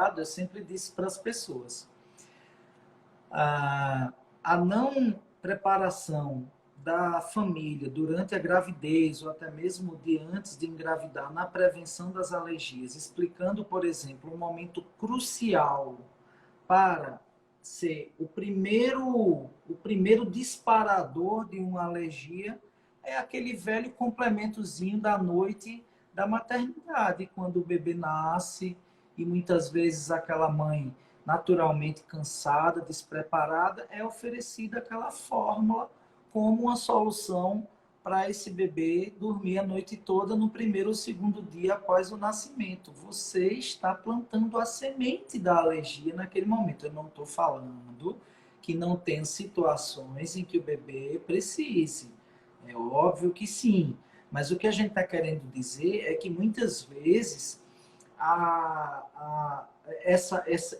cuidado, eu sempre disse para as pessoas, a não preparação da família durante a gravidez ou até mesmo de antes de engravidar na prevenção das alergias, explicando, por exemplo, um momento crucial para ser o primeiro disparador de uma alergia, é aquele velho complementozinho da noite da maternidade, quando o bebê nasce e muitas vezes aquela mãe naturalmente cansada, despreparada, é oferecida aquela fórmula como uma solução para esse bebê dormir a noite toda no primeiro ou segundo dia após o nascimento. Você está plantando a semente da alergia naquele momento. Eu não estou falando que não tem situações em que o bebê precise. É óbvio que sim. Mas o que a gente está querendo dizer é que muitas vezes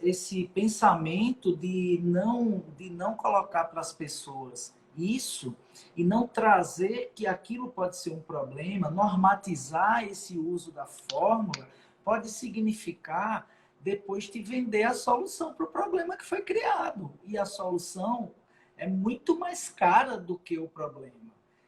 esse pensamento de não colocar para as pessoas isso e não trazer que aquilo pode ser um problema, normatizar esse uso da fórmula, pode significar depois te vender a solução para o problema que foi criado. E a solução é muito mais cara do que o problema.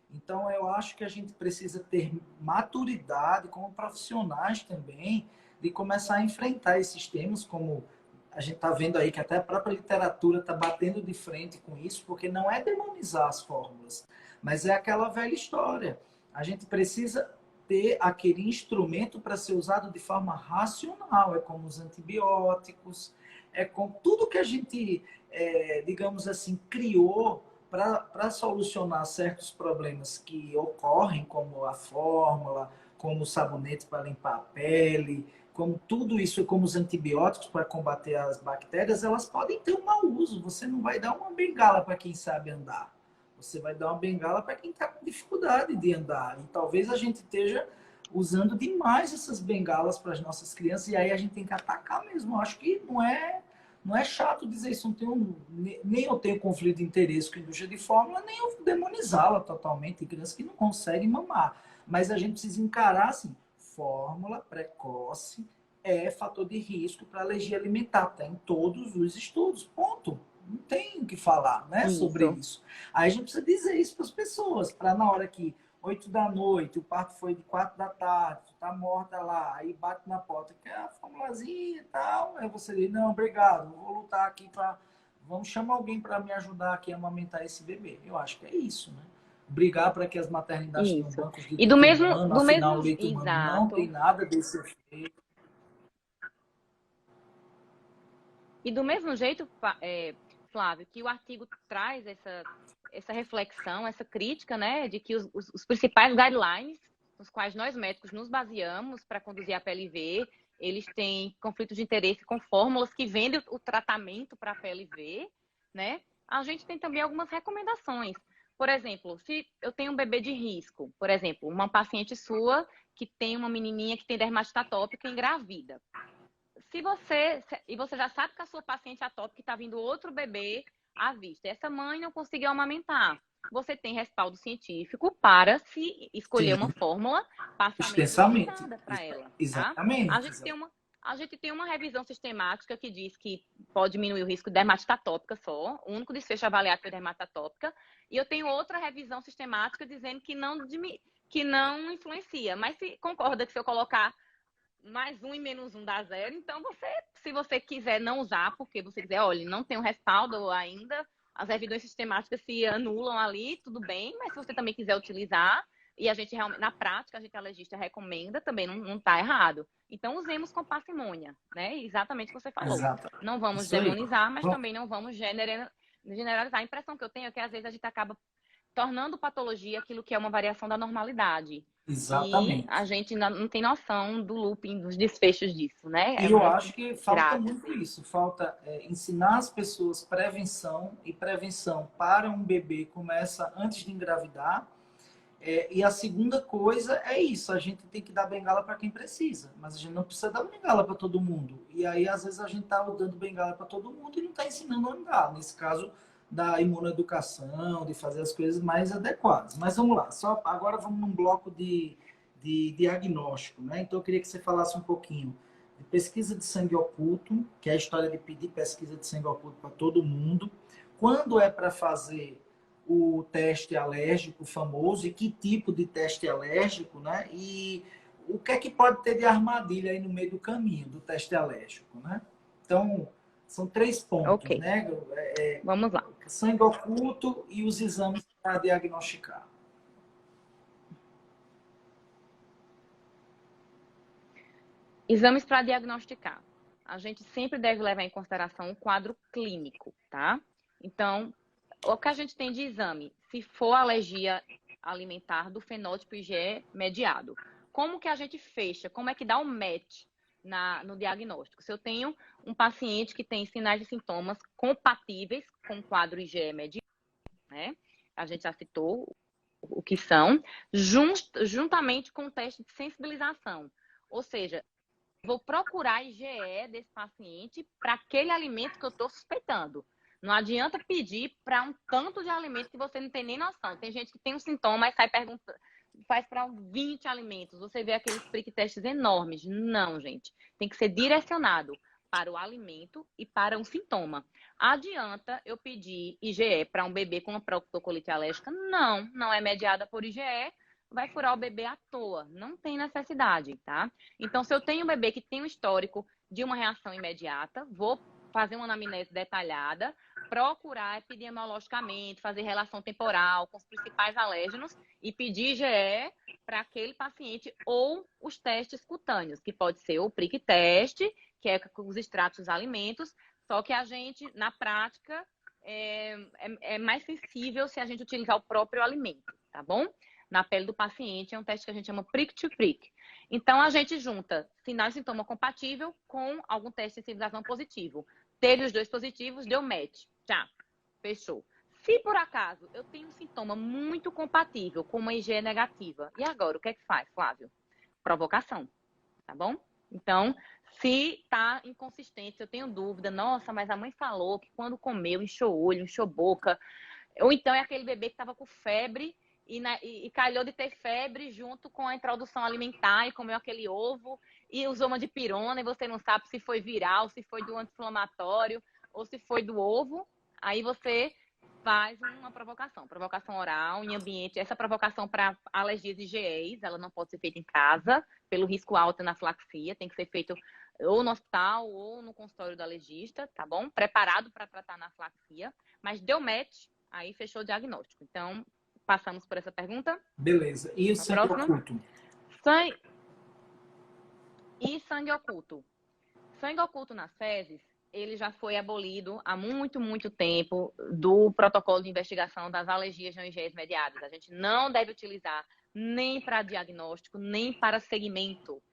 Então, eu acho que a gente precisa ter maturidade como profissionais também, de começar a enfrentar esses temas, como a gente está vendo aí, que até a própria literatura está batendo de frente com isso, porque não é demonizar as fórmulas, mas é aquela velha história. A gente precisa ter aquele instrumento para ser usado de forma racional, é como os antibióticos, é com tudo que a gente, digamos assim, criou para solucionar certos problemas que ocorrem, como a fórmula, como o sabonete para limpar a pele, como tudo isso, como os antibióticos para combater as bactérias, elas podem ter um mau uso. Você não vai dar uma bengala para quem sabe andar. Você vai dar uma bengala para quem está com dificuldade de andar. E talvez a gente esteja usando demais essas bengalas para as nossas crianças, e aí a gente tem que atacar mesmo. Eu acho que não é chato dizer isso, nem eu tenho conflito de interesse com a indústria de fórmula, nem eu demonizá-la totalmente. Tem crianças que não conseguem mamar. Mas a gente precisa encarar assim, fórmula precoce é fator de risco para alergia alimentar. Está em todos os estudos, ponto. Não tem o que falar, né, sobre Isso. isso. Aí a gente precisa dizer isso para as pessoas, para na hora que 8 da noite, o parto foi de 4 da tarde, tu tá morta lá, aí bate na porta, quer a formulazinha e tal, aí você diz, não, obrigado, vou lutar aqui para... Vamos chamar alguém para me ajudar aqui a amamentar esse bebê. Eu acho que é isso, né? Brigar para que as maternidades tenham Isso. bancos de E leite humano, afinal o leite humano não tem exato. nada desse efeito. E do mesmo jeito, Flávio, que o artigo traz essa reflexão, essa crítica, né, de que os principais guidelines, nos quais nós médicos nos baseamos para conduzir a PLV, eles têm conflito de interesse com fórmulas que vendem o tratamento para a PLV, né? A gente tem também algumas recomendações. Por exemplo, se eu tenho um bebê de risco, por exemplo, uma paciente sua que tem uma menininha que tem dermatite atópica e engravida. E você já sabe que a sua paciente atópica está vindo outro bebê à vista. Essa mãe não conseguiu amamentar. Você tem respaldo científico para se escolher Sim, uma fórmula parcialmente extensamente. limitada para ela, tá? A Exatamente. gente tem uma a gente tem uma revisão sistemática que diz que pode diminuir o risco de dermatite atópica só, o único desfecho avaliado foi dermatite atópica, e eu tenho outra revisão sistemática dizendo que não influencia, mas se concorda que se eu colocar mais um e menos um dá zero. Então, se você quiser não usar, porque você quiser, olha, não tem um respaldo ainda, as revisões sistemáticas se anulam ali, tudo bem, mas se você também quiser utilizar, e a gente realmente, na prática, a gente alergista recomenda, também não está errado. Então, usemos com parcimônia, né? Exatamente o que você falou. Exato. Não vamos Isso aí. demonizar, mas também não vamos generalizar. A impressão que eu tenho é que, às vezes, a gente acaba tornando patologia aquilo que é uma variação da normalidade. E a Exatamente. gente ainda não tem noção do looping, dos desfechos disso, né? É E eu muito acho que falta grave. muito isso. Falta ensinar as pessoas prevenção, e prevenção para um bebê começa antes de engravidar. E a segunda coisa é isso, a gente tem que dar bengala para quem precisa, mas a gente não precisa dar bengala para todo mundo. E aí, às vezes, a gente está dando bengala para todo mundo e não está ensinando a andar. Nesse caso, da imunoeducação, de fazer as coisas mais adequadas. Mas vamos lá, só agora vamos num bloco de diagnóstico, né? Então, eu queria que você falasse um pouquinho de pesquisa de sangue oculto, que é a história de pedir pesquisa de sangue oculto para todo mundo, quando é para fazer o teste alérgico famoso e que tipo de teste alérgico, né? E o que é que pode ter de armadilha aí no meio do caminho do teste alérgico, né? Então, são 3 pontos, Ok, né? vamos lá. Sangue oculto e os exames para diagnosticar. Exames para diagnosticar. A gente sempre deve levar em consideração o quadro clínico, tá? Então, o que a gente tem de exame, se for alergia alimentar do fenótipo IgE mediado, como que a gente fecha? Como é que dá o match no diagnóstico? Se eu tenho um paciente que tem sinais e sintomas compatíveis com o quadro IgE mediado, né? A gente já citou o que são, juntamente com o teste de sensibilização. Ou seja, vou procurar IgE desse paciente para aquele alimento que eu estou suspeitando. Não adianta pedir para um tanto de alimento que você não tem nem noção. Tem gente que tem um sintoma e sai perguntando, faz para 20 alimentos. Você vê aqueles prick tests enormes. Não, gente. Tem que ser direcionado para o alimento e para um sintoma. Adianta eu pedir IgE para um bebê com uma proctocolite alérgica? Não, não é mediada por IgE. Vai furar o bebê à toa. Não tem necessidade, tá? Então, se eu tenho um bebê que tem um histórico de uma reação imediata, vou fazer uma anamnese detalhada, procurar epidemiologicamente, fazer relação temporal com os principais alérgenos e pedir IgE para aquele paciente ou os testes cutâneos, que pode ser o prick test, que é com os extratos dos alimentos, só que a gente, na prática, é mais sensível se a gente utilizar o próprio alimento, tá bom? Na pele do paciente, é um teste que a gente chama prick to prick. Então, a gente junta sinal e sintoma compatível com algum teste de sensibilização positivo. Teve os 2 positivos, deu match. Já, fechou. Se por acaso eu tenho um sintoma muito compatível com uma IgE negativa, e agora, o que é que faz, Flávio? Provocação, tá bom? Então, se tá inconsistente, se eu tenho dúvida, nossa, mas a mãe falou que quando comeu, inchou olho, inchou boca, ou então é aquele bebê que estava com febre e calhou de ter febre junto com a introdução alimentar e comeu aquele ovo e usou uma dipirona e você não sabe se foi viral, se foi do anti-inflamatório ou se foi do ovo, aí você faz uma provocação oral em ambiente. Essa provocação para alergias IgEs, ela não pode ser feita em casa, pelo risco alto na anafilaxia, tem que ser feito ou no hospital ou no consultório do alergista, tá bom? Preparado para tratar a anafilaxia, mas deu match, aí fechou o diagnóstico. Então, passamos por essa pergunta. Beleza. E o A sangue próxima. oculto? Sangue e sangue oculto. Sangue oculto nas fezes, ele já foi abolido há muito, muito tempo do protocolo de investigação das alergias não IgEs mediadas. A gente não deve utilizar nem para diagnóstico, nem para segmento.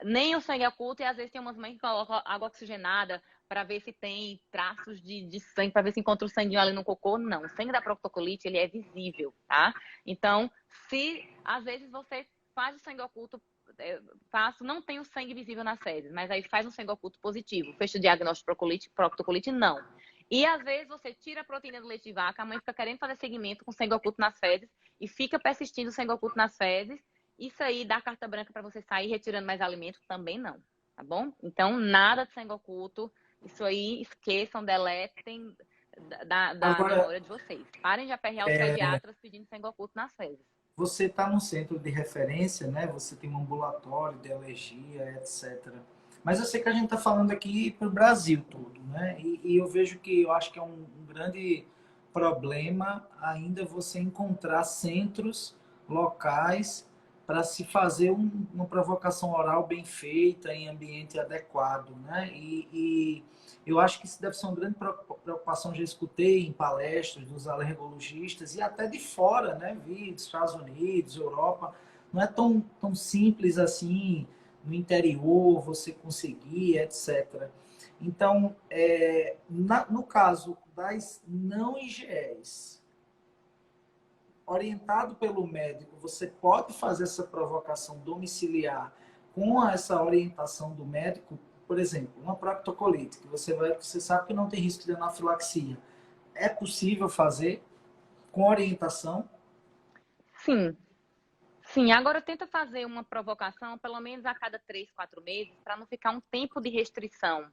Nem o sangue oculto, e às vezes tem umas mães que colocam água oxigenada para ver se tem traços de sangue, para ver se encontra o sanguinho ali no cocô. Não, o sangue da proctocolite, ele é visível, tá? Então, se às vezes você faz o sangue oculto, não tem o sangue visível nas fezes, mas aí faz um sangue oculto positivo, fecha o diagnóstico de proctocolite, não. E às vezes você tira a proteína do leite de vaca, a mãe fica querendo fazer segmento com sangue oculto nas fezes e fica persistindo o sangue oculto nas fezes. Isso aí dá carta branca para você sair retirando mais alimento? Também não, tá bom? Então, nada de sangue oculto. Isso aí, esqueçam, deletem da Agora, memória de vocês. Parem de aperrear os pediatras pedindo sangue oculto nas fezes. você está num centro de referência, né? Você tem um ambulatório de alergia, etc. Mas eu sei que a gente está falando aqui para o Brasil todo, né? E eu vejo que eu acho que é um grande problema ainda você encontrar centros locais para se fazer uma provocação oral bem feita, em ambiente adequado, né? E eu acho que isso deve ser uma grande preocupação. Já escutei em palestras dos alergologistas e até de fora, né? Vi dos Estados Unidos, Europa. Não é tão simples assim no interior você conseguir, etc. Então, no caso das não IgEs, orientado pelo médico, você pode fazer essa provocação domiciliar com essa orientação do médico. Por exemplo, uma proctocolite, que você sabe que não tem risco de anafilaxia. É possível fazer com orientação? Sim. Sim, agora tenta fazer uma provocação pelo menos a cada 3, 4 meses, para não ficar um tempo de restrição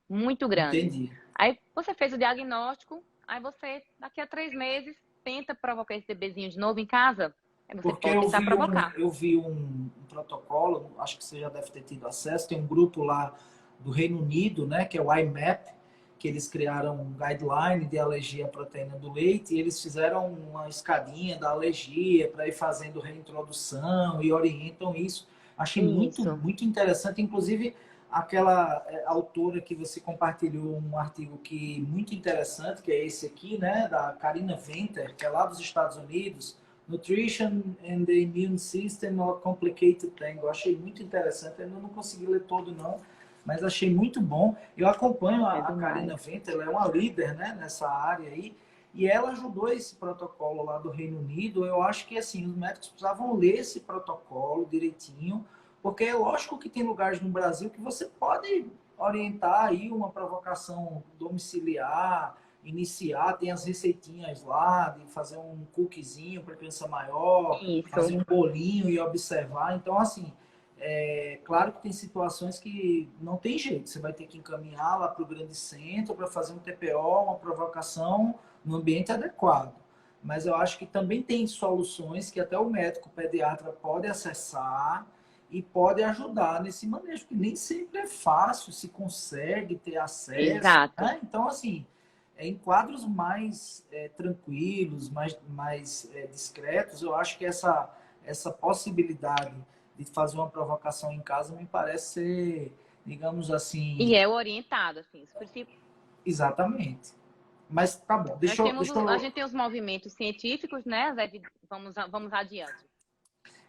muito grande. Entendi. Aí você fez o diagnóstico, aí você, daqui a 3 meses, tenta provocar esse bebezinho de novo em casa. Aí você Porque pode tentar provocar. eu vi um protocolo, acho que você já deve ter tido acesso, tem um grupo lá do Reino Unido, né, que é o IMAP, que eles criaram um guideline de alergia à proteína do leite, e eles fizeram uma escadinha da alergia para ir fazendo reintrodução e orientam isso. Achei Isso. muito interessante, inclusive aquela autora que você compartilhou um artigo que muito interessante, que é esse aqui, né, da Karina Venter, que é lá dos Estados Unidos, Nutrition and the Immune System, a Complicated Thing. Eu achei muito interessante, eu não consegui ler todo não, mas achei muito bom. Eu acompanho É a Karina demais. Venter, ela é uma líder, né, nessa área aí, e ela ajudou esse protocolo lá do Reino Unido. Eu acho que assim, os médicos precisavam ler esse protocolo direitinho, porque é lógico que tem lugares no Brasil que você pode orientar aí uma provocação domiciliar, iniciar, tem as receitinhas lá de fazer um cookiezinho para criança maior, fazer Isso. um bolinho e observar. Então, assim, é claro que tem situações que não tem jeito, você vai ter que encaminhar lá para o grande centro para fazer um TPO, uma provocação no ambiente adequado. Mas eu acho que também tem soluções que até o médico pediatra pode acessar e pode ajudar nesse manejo, que nem sempre é fácil, se consegue ter acesso, Exato. né? Então, assim, em quadros mais tranquilos, mais discretos, eu acho que essa possibilidade de fazer uma provocação em casa me parece ser, digamos assim, E é orientado, assim. Os princípios. exatamente. Mas tá bom, Nós temos, deixa a eu gente tem os movimentos científicos, né? Vamos adiante.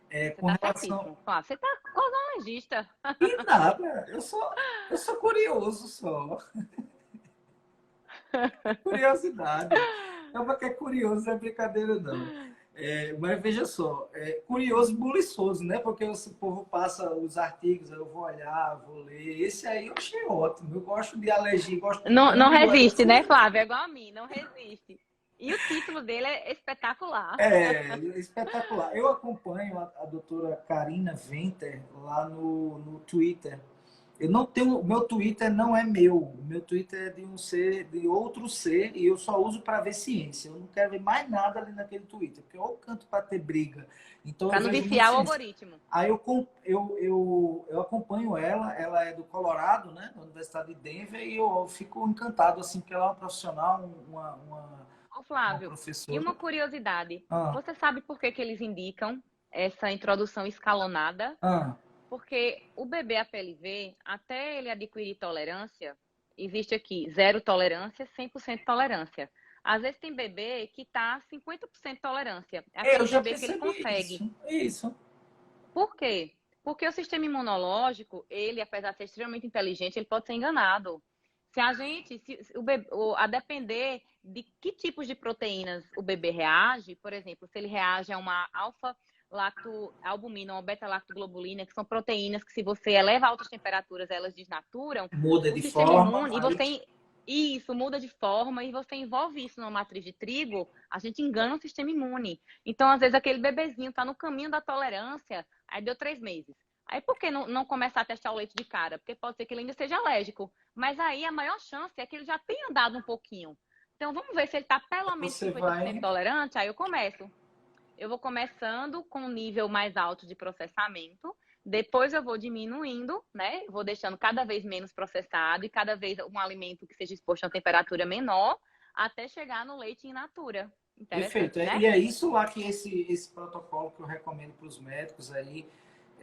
Você com está relação. certíssimo. Flávio, você está cosmologista. E nada, eu sou curioso só. Curiosidade. Não, porque é curioso, não é brincadeira, não. Mas veja só, curioso e buliçoso, né? Porque o povo passa os artigos, eu vou olhar, vou ler. Esse aí eu achei ótimo. Eu gosto de alergia, gosto de Não, não fungo. resiste, né, Flávio? É igual a mim, não resiste. E o título dele é espetacular. Espetacular. Eu acompanho a doutora Karina Venter lá no Twitter. Eu não tenho, o meu Twitter não é meu. O meu Twitter é de um ser, de outro ser, e eu só uso para ver ciência. Eu não quero ver mais nada ali naquele Twitter, porque eu canto para ter briga. Então eu Para não vejo muito viciar o ciência. algoritmo. Aí eu acompanho ela é do Colorado, né, da Universidade de Denver, e eu fico encantado, assim, porque ela é uma profissional, Ô, uma Flávio, e professora. uma curiosidade. Ah, Você sabe por que que eles indicam essa introdução escalonada? ah, Porque o bebê APLV, até ele adquirir tolerância, existe aqui 0 tolerância, 100% tolerância. Às vezes tem bebê que tá 50% tolerância. É eu aquele já bebê que ele percebi consegue. isso. Isso. Por quê? Porque o sistema imunológico, ele, apesar de ser extremamente inteligente, ele pode ser enganado. Se a gente, se o bebê, a depender de que tipos de proteínas o bebê reage, por exemplo, se ele reage a uma alfa-lactoalbumina ou beta-lactoglobulina, que são proteínas que, se você eleva a altas temperaturas, elas desnaturam, Muda o de sistema forma, imune, e aí você isso muda de forma e você envolve isso numa matriz de trigo, a gente engana o sistema imune. Então, às vezes, aquele bebezinho está no caminho da tolerância, aí deu 3 meses. Aí por que não começar a testar o leite de cara? Porque pode ser que ele ainda seja alérgico. Mas aí a maior chance é que ele já tenha andado um pouquinho. Então vamos ver se ele está pelo menos você 50% vai. tolerante. Aí eu começo. Eu vou começando com um nível mais alto de processamento. Depois eu vou diminuindo, né? Vou deixando cada vez menos processado e cada vez um alimento que seja exposto a uma temperatura menor, até chegar no leite in natura. Perfeito. Interessante, né? E é isso lá que esse protocolo que eu recomendo para os médicos aí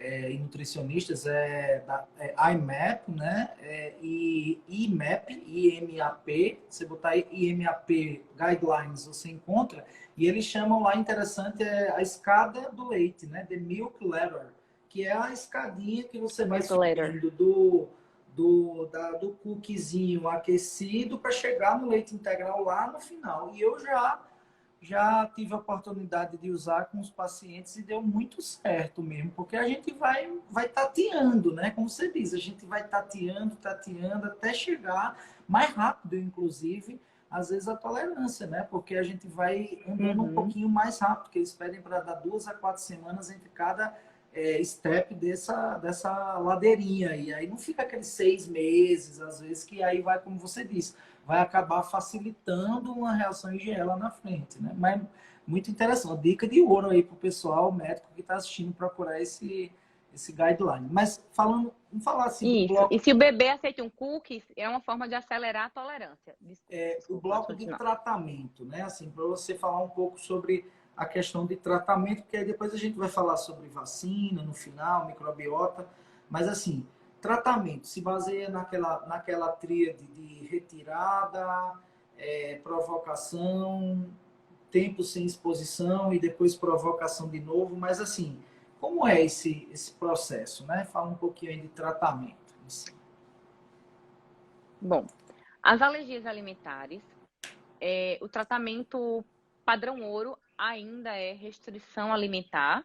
e nutricionistas é IMAP, né? E IMAP. Você botar aí IMAP Guidelines, você encontra. E eles chamam lá, interessante, a escada do leite, né? The Milk Ladder, que é a escadinha que você vai Milk Later. subindo do cookiezinho aquecido para chegar no leite integral lá no final. E eu já tive a oportunidade de usar com os pacientes e deu muito certo mesmo, porque a gente vai tateando, né? Como você diz, a gente vai tateando até chegar mais rápido, inclusive, às vezes, a tolerância, né? Porque a gente vai andando um Uhum. pouquinho mais rápido, porque eles pedem para dar 2 a 4 semanas entre cada step dessa ladeirinha. E aí não fica aqueles 6 meses, às vezes, que aí vai, como você disse, vai acabar facilitando uma reação IgE lá na frente, né? Mas muito interessante, uma dica de ouro aí para o pessoal médico que está assistindo procurar esse guideline. Mas falando, vamos falar assim do Isso. E bloco, se o bebê aceita um cookies, é uma forma de acelerar a tolerância. o Desculpa, pode bloco de continuar. tratamento, né? Assim, para você falar um pouco sobre a questão de tratamento, porque aí depois a gente vai falar sobre vacina no final, microbiota, mas assim, tratamento se baseia naquela tríade de retirada, provocação, tempo sem exposição e depois provocação de novo, mas assim, como é esse processo, né? Fala um pouquinho aí de tratamento. Assim. Bom, as alergias alimentares, o tratamento padrão ouro ainda é restrição alimentar,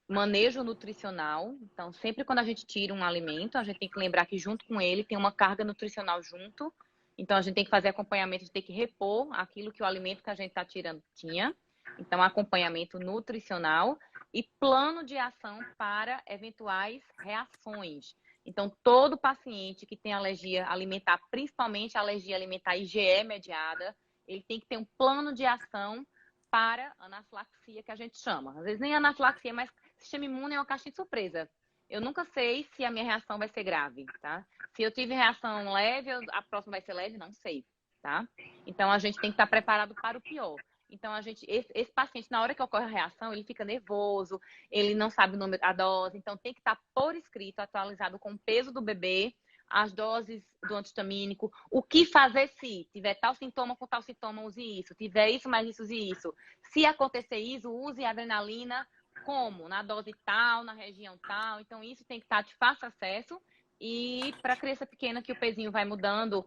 manejo nutricional. Então, sempre quando a gente tira um alimento, a gente tem que lembrar que junto com ele tem uma carga nutricional junto. Então, a gente tem que fazer acompanhamento, a gente tem que repor aquilo que o alimento que a gente está tirando tinha. Então, acompanhamento nutricional e plano de ação para eventuais reações. Então, todo paciente que tem alergia alimentar, principalmente alergia alimentar IgE mediada, ele tem que ter um plano de ação para anafilaxia, que a gente chama. Às vezes nem anafilaxia, mas sistema imune é uma caixinha de surpresa. Eu nunca sei se a minha reação vai ser grave, tá? Se eu tive reação leve, a próxima vai ser leve, não sei, tá? Então a gente tem que estar preparado para o pior. Então esse paciente, na hora que ocorre a reação, ele fica nervoso, ele não sabe o número, a dose, então tem que estar por escrito, atualizado com o peso do bebê, as doses do antihistamínico, o que fazer se tiver tal sintoma com tal sintoma, use isso, tiver isso, mais isso, use isso. Se acontecer isso, use adrenalina, como? Na dose tal, na região tal. Então, isso tem que estar de fácil acesso. E para criança pequena, que o pezinho vai mudando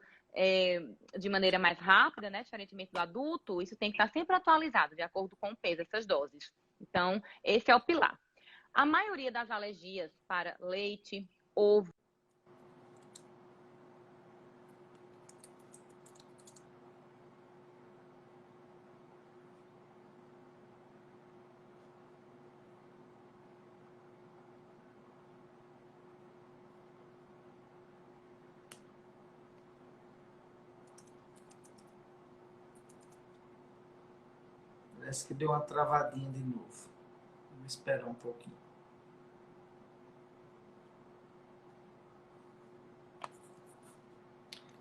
de maneira mais rápida, né? Diferentemente do adulto, isso tem que estar sempre atualizado, de acordo com o peso, essas doses. Então, esse é o pilar. A maioria das alergias para leite, ovo, Parece que deu uma travadinha de novo. Vamos esperar um pouquinho.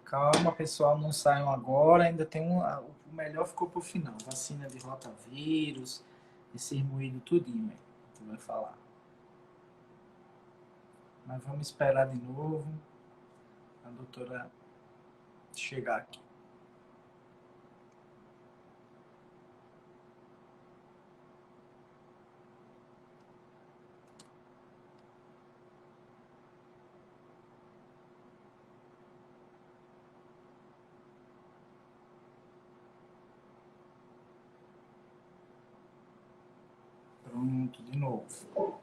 Calma, pessoal, não saiam agora. Ainda tem o melhor ficou para o final. Vacina de rotavírus, esse moído tudinho aí. Tu vai falar. Mas vamos esperar de novo a doutora chegar aqui. Pronto, de novo.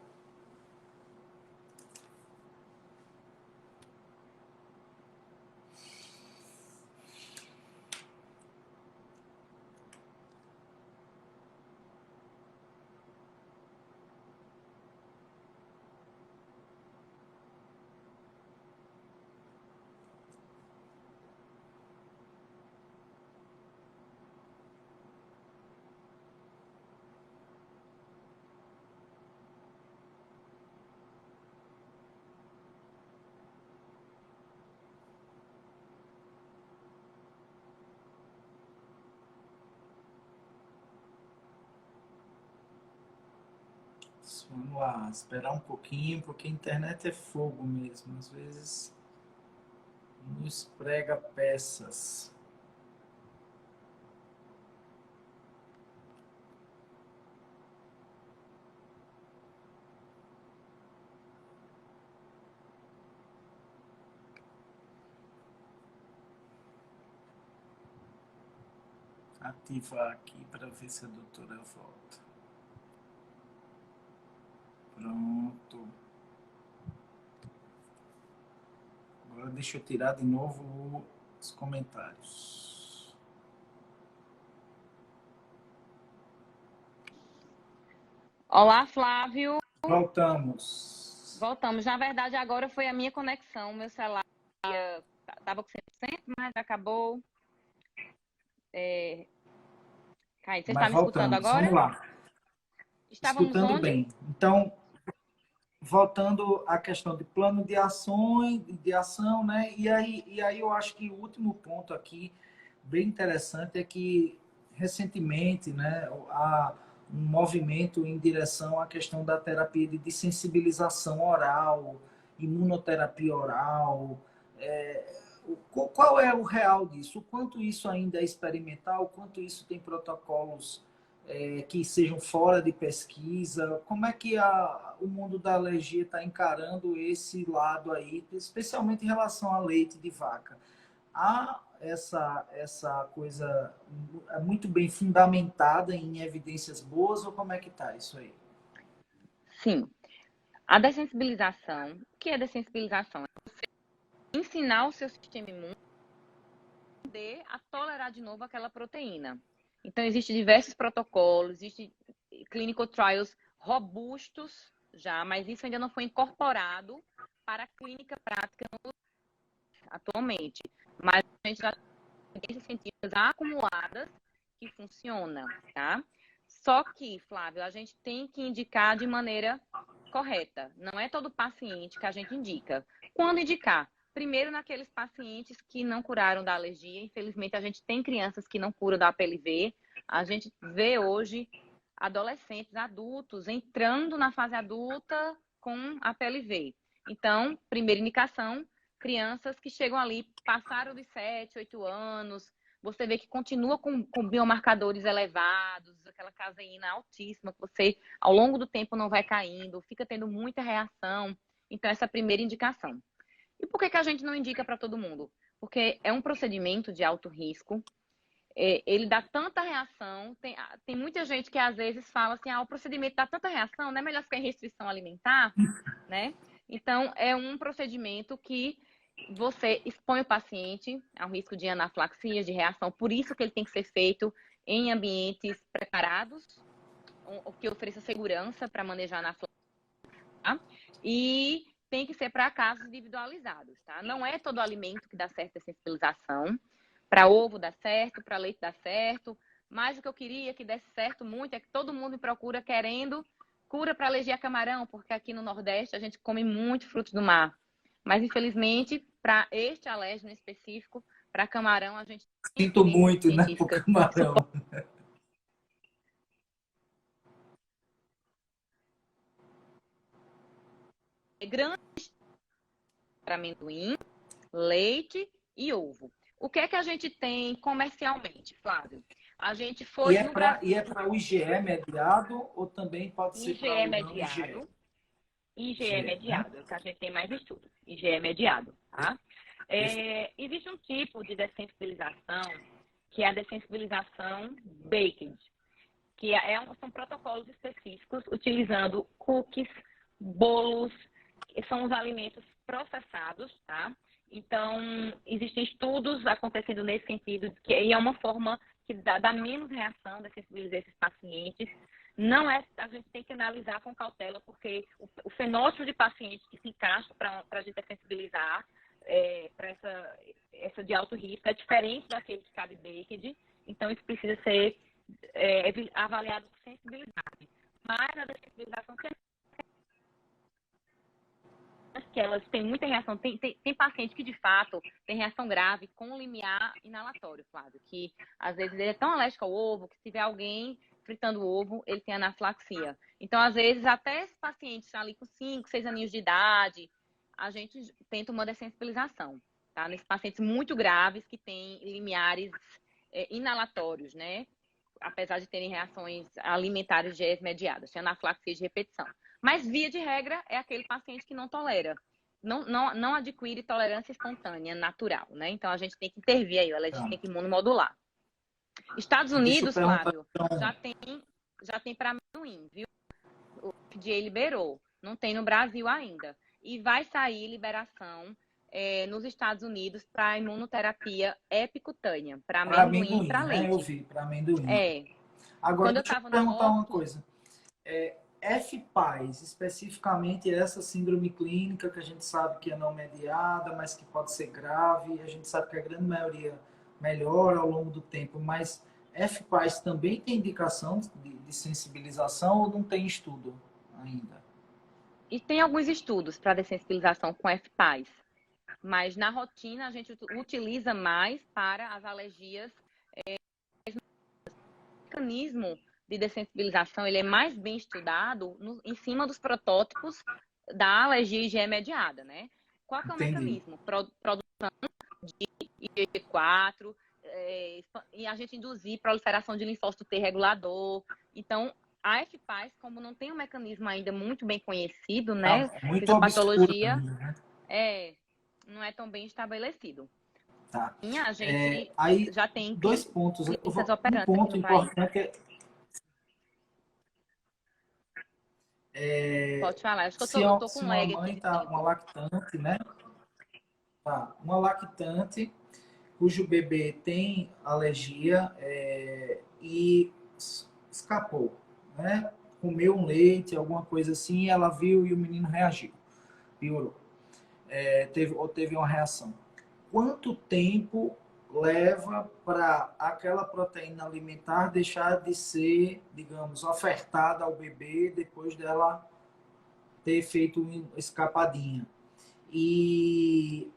Vamos lá, esperar um pouquinho, porque a internet é fogo mesmo. Às vezes nos prega peças. Ativar aqui para ver se a doutora volta. Pronto. Agora deixa eu tirar de novo os comentários. Olá, Flávio. Voltamos. Voltamos. Na verdade, agora foi a minha conexão. Meu celular estava com 100%, mas acabou. Caindo. Você está Mas me escutando voltamos. agora? Vamos lá. Estávamos Escutando onde? bem. Então, voltando à questão de plano de ação, né? E aí eu acho que o último ponto aqui, bem interessante, é que recentemente, né, há um movimento em direção à questão da terapia de desensibilização oral, imunoterapia oral. Qual é o real disso? O quanto isso ainda é experimental? O quanto isso tem protocolos que sejam fora de pesquisa? Como é que o mundo da alergia está encarando esse lado aí, especialmente em relação a leite de vaca? Há essa coisa muito bem fundamentada em evidências boas ou como é que está isso aí? Sim. A dessensibilização. O que é dessensibilização? É você ensinar o seu sistema imune a tolerar de novo aquela proteína. Então, existem diversos protocolos, existem clinical trials robustos já, mas isso ainda não foi incorporado para a clínica prática atualmente. Mas a gente já tem evidências científicas acumuladas que funcionam, tá? Só que, Flávio, a gente tem que indicar de maneira correta. Não é todo paciente que a gente indica. Quando indicar? Primeiro, naqueles pacientes que não curaram da alergia. Infelizmente, a gente tem crianças que não curam da APLV. A gente vê hoje adolescentes, adultos, entrando na fase adulta com APLV. Então, primeira indicação, crianças que chegam ali, passaram de 7, 8 anos, você vê que continua com biomarcadores elevados, aquela caseína altíssima, que você, ao longo do tempo, não vai caindo, fica tendo muita reação. Então, essa é a primeira indicação. E por que a gente não indica para todo mundo? Porque é um procedimento de alto risco, ele dá tanta reação, tem muita gente que às vezes fala assim, o procedimento dá tanta reação, não é melhor ficar em restrição alimentar, né? Então, é um procedimento que você expõe o paciente ao risco de anafilaxia, de reação, por isso que ele tem que ser feito em ambientes preparados, o que ofereça segurança para manejar anafilaxia, tá? E tem que ser para casos individualizados, tá? Não é todo alimento que dá certo a sensibilização. Para ovo dá certo, para leite dá certo. Mas o que eu queria que desse certo muito é que todo mundo me procura querendo cura para alergia a camarão, porque aqui no Nordeste a gente come muito frutos do mar. Mas, infelizmente, para este alérgeno específico, para camarão, a gente tem Sinto evidências muito, né, pro científicas camarão. grandes para amendoim, leite e ovo. O que é que a gente tem comercialmente, Flávio? A gente foi no Brasil. E é para o IgE mediado ou também pode ser para IgE o não IgE? mediado. IgE IgE, né? mediado, é o que a gente tem mais estudos. IgE mediado, tá? Existe um tipo de dessensibilização que é a dessensibilização baked, que são protocolos específicos utilizando cookies, bolos, que são os alimentos processados, tá? Então, existem estudos acontecendo nesse sentido, que é uma forma que dá menos reação, dessensibilizar esses pacientes. Não é, a gente tem que analisar com cautela, porque o fenótipo de pacientes que se encaixa para a gente dessensibilizar para essa de alto risco é diferente daquele de cabe baked, então isso precisa ser avaliado por sensibilidade. Mas a dessensibilização que elas têm muita reação, tem paciente que de fato tem reação grave com limiar inalatório, Flávio, que às vezes ele é tão alérgico ao ovo que se tiver alguém fritando o ovo, ele tem anafilaxia. Então, às vezes, até esse paciente está ali com 5, 6 aninhos de idade, a gente tenta uma dessensibilização, tá? Nesses pacientes muito graves que têm limiares inalatórios, né? Apesar de terem reações alimentares mediadas, tem anafilaxia de repetição. Mas, via de regra, é aquele paciente que não tolera. Não adquire tolerância espontânea, natural, né? Então, a gente tem que intervir aí, a gente tem que imunomodular. Estados Deixa eu Unidos, perguntar, Flávio, então, já tem para amendoim, viu? O FDA liberou. Não tem no Brasil ainda. E vai sair liberação nos Estados Unidos para imunoterapia epicutânea, para para amendoim e amendoim, para né? Eu leite. vi, para amendoim. É. Agora, Quando eu deixa eu estava no perguntar uma norte, coisa. FPAS, especificamente essa síndrome clínica que a gente sabe que é não mediada, mas que pode ser grave, a gente sabe que a grande maioria melhora ao longo do tempo, mas FPAS também tem indicação de sensibilização ou não tem estudo ainda? E tem alguns estudos para dessensibilização com FPAS, mas na rotina a gente utiliza mais para as alergias. O mecanismo de dessensibilização ele é mais bem estudado em cima dos protótipos da alergia IgE mediada, né? Qual que é o Entendi. mecanismo? Produção de IgG4, e a gente induzir proliferação de linfócito T regulador. Então, a FPAS, como não tem um mecanismo ainda muito bem conhecido, né? Tá muito obscuro Fisiopatologia, ainda, né? não é tão bem estabelecido. Tá. E a gente Aí, já tem dois pontos. clínicas Um operantes aqui ponto no país. importante Pode falar. Acho que se, eu tô se com uma lag aqui mãe de tá, uma tempo. lactante, né? Tá, uma lactante cujo bebê tem alergia e escapou, né? Comeu um leite, alguma coisa assim, ela viu e o menino reagiu, piorou, teve uma reação. Quanto tempo leva para aquela proteína alimentar deixar de ser, digamos, ofertada ao bebê depois dela ter feito uma escapadinha? E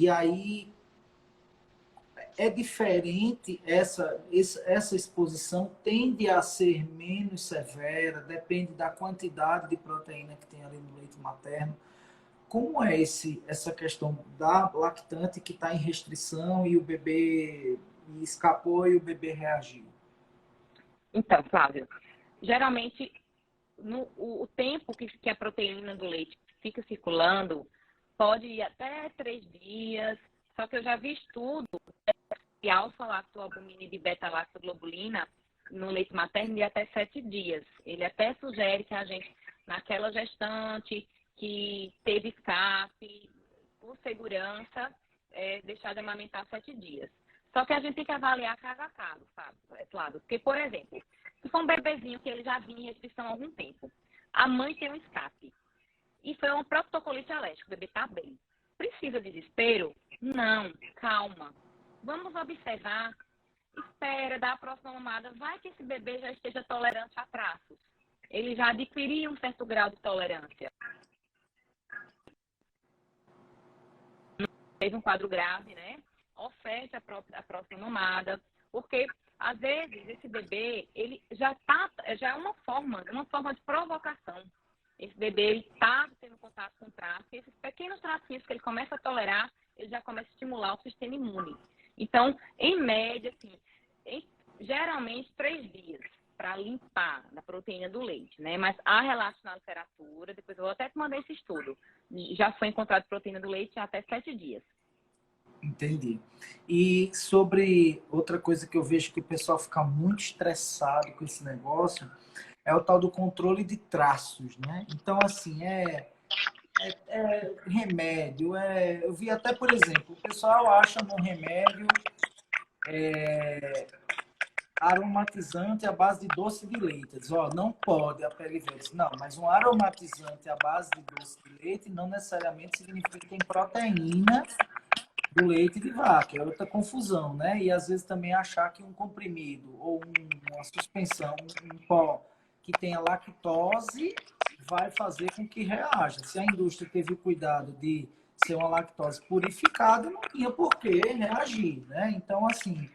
aí é diferente, essa exposição tende a ser menos severa, depende da quantidade de proteína que tem ali no leite materno. Como é essa questão da lactante que está em restrição e o bebê escapou e o bebê reagiu? Então, Flávio, geralmente o tempo que a proteína do leite fica circulando pode ir até 3 dias, só que eu já vi estudo de alfa-lactoalbumina e de beta-lactoglobulina no leite materno de até 7 dias. Ele até sugere que a gente, naquela gestante que teve escape, por segurança, deixar de amamentar 7 dias. Só que a gente tem que avaliar caso a caso, Flávio. Porque, por exemplo, se for um bebezinho que ele já vinha em restrição há algum tempo, a mãe tem um escape e foi uma proctocolite alérgica, o bebê está bem. Precisa de desespero? Não, calma. Vamos observar, espera, dá a próxima mamada, vai que esse bebê já esteja tolerante a traços. Ele já adquiriu um certo grau de tolerância. Teve um quadro grave, né? Oferte a próxima mamada, porque às vezes esse bebê, ele já é uma forma de provocação. Esse bebê está tendo contato com traços, e esses pequenos tracinhos que ele começa a tolerar, ele já começa a estimular o sistema imune. Então, em média, assim, geralmente 3 dias para limpar da proteína do leite, né? Mas há relatos na literatura, depois eu vou até te mandar esse estudo, já foi encontrado proteína do leite até 7 dias. Entendi. E sobre outra coisa que eu vejo que o pessoal fica muito estressado com esse negócio, é o tal do controle de traços, né? Então, assim, remédio, eu vi até, por exemplo, o pessoal acha no remédio aromatizante à base de doce de leite. Diz, ó, não pode a pele verde. Não, mas um aromatizante à base de doce de leite não necessariamente significa que tem proteína do leite de vaca, é outra confusão, né? E às vezes também achar que um comprimido ou uma suspensão, um pó que tenha lactose vai fazer com que reaja. Se a indústria teve o cuidado de ser uma lactose purificada, não tinha por que reagir, né? Então, assim,